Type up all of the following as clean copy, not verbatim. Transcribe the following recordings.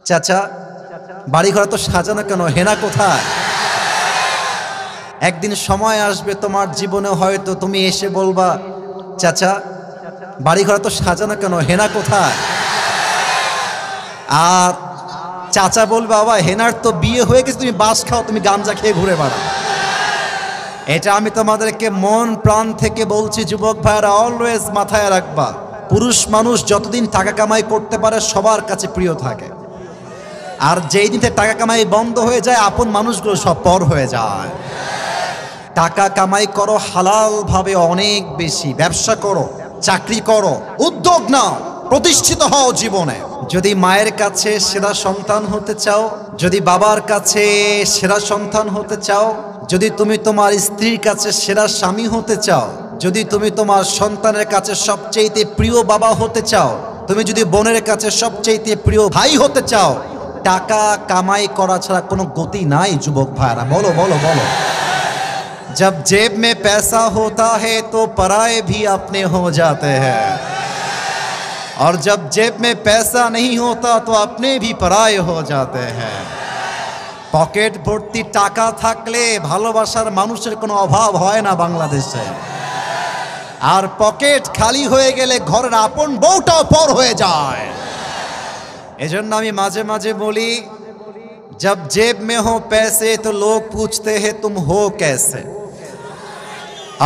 চাচা বাড়িঘর তো সাজানো কেন, হেনা কোথায়? একদিন সময় আসবে তোমার জীবনে, হয়তো তুমি এসে বলবা, চাচা বাড়িঘর তো সাজানো কেন, হেনা কোথায়? আর চাচা বলবে, বাবা হেনার তো বিয়ে হয়ে গেছে, তুমি বাস খাও, তুমি গাঞ্জা খেয়ে ঘুরে বেড়াও। এটা আমি তোমাদেরকে মন প্রাণ থেকে বলছি, যুবক ভাইরা অলওয়েজ মাথায় রাখবা, পুরুষ মানুষ যতদিন টাকা কামাই করতে পারে সবার কাছে প্রিয় থাকে, আর যেই দিন টাকা কামাই বন্ধ হয়ে যায় আপন মানুষগুলো সব পর হয়ে যায়। টাকা কামাই করো হালাল ভাবে, অনেক বেশি ব্যবসা করো, চাকরি করো, উদ্যোগ নাও, প্রতিষ্ঠিত হও জীবনে। যদি মায়ের কাছে সেরা সন্তান হতে চাও, যদি বাবার কাছে সেরা সন্তান হতে চাও, যদি তুমি তোমার স্ত্রীর কাছে সেরা স্বামী হতে চাও, যদি তুমি তোমার সন্তানের কাছে সবচেয়ে প্রিয় বাবা হতে চাও, তুমি যদি বোনের কাছে সবচেয়ে প্রিয় ভাই হতে চাও, টাকা কামাই করা ছাড়া কোনো গতি নাই যুবক ভাইরা। বলো বলো বলো। जब जेब में पैसा होता है तो पराए भी अपने हो जाते हैं, और जब जेब में पैसा नहीं होता तो अपने भी पराए हो जाते हैं। পকেট ভর্তি টাকা থাকলে ভালোবাসার মানুষের কোনো অভাব হয় না বাংলাদেশে, আর পকেট খালি হয়ে গেলে ঘরের আপন বউটাও পর হয়ে যায়। এজন্য আমি মাঝে মাঝে বলি, जब जेब में हो पैसे तो लोग पूछते हैं तुम हो कैसे,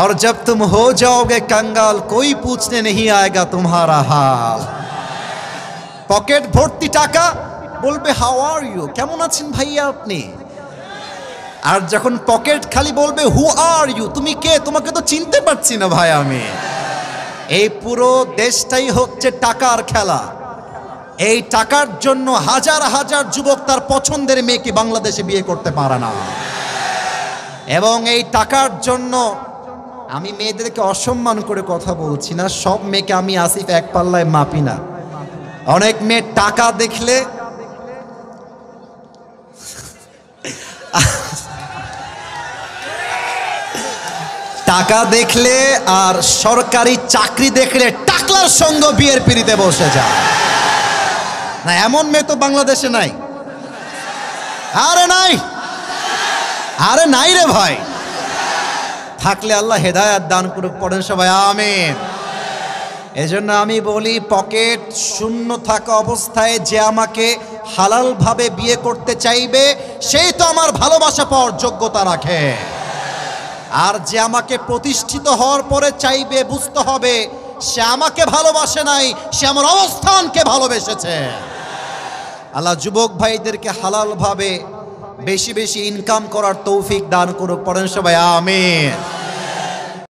और जब तुम हो जाओगे कंगाल कोई पूछने नहीं आएगा तुम्हारा हाल। पॉकेट भर्ती टाका बोलबे हाउ आर यू, केमन आছেন ভাইয়া আপনি, আর যখন পকেট খালি বলবে হু আর ইউ, তুমি কে, তোমাকে তো চিনতে পারছি না ভাই আমি। এই পুরো দেশটাই হচ্ছে টাকার খেলা। এই টাকার জন্য হাজার হাজার যুবক তার পছন্দের মেয়েকে বাংলাদেশে বিয়ে করতে পারে না, এবং এই টাকার জন্য আমি মেয়েদেরকে অসম্মান করে কথা বলছি না, সব মেয়েকে আমি আসিফ এক পাল্লায় মাপি না। অনেক মেয়ে টাকা দেখলে টাকা দেখলে আর সরকারি চাকরি দেখলে টাকলার সঙ্গ বিয়ের পিড়িতে বসে যায় না, এমন মেয়ে তো বাংলাদেশে নাই। আরে নাই, আরে নাই রে ভাই, থাকলে আল্লাহ হেদায়েত দান করুক, পড়েন সবাই আমিন। এজন্য আমি বলি, পকেট শূন্য থাকা অবস্থায় যে আমাকে হালাল ভাবে বিয়ে করতে চাইবে সেই তো আমার ভালোবাসা পাওয়ার যোগ্যতা রাখে, আর যে আমাকে প্রতিষ্ঠিত হওয়ার পরে চাইবে বুঝতে হবে সে আমাকে ভালোবাসে নাই, সে আমার অবস্থানকে ভালোবেসেছে। আল্লাহ যুবক ভাইদেরকে হালাল ভাবে বেশি বেশি ইনকাম করার তৌফিক দান করুক, পড়েন সবাই আমিন।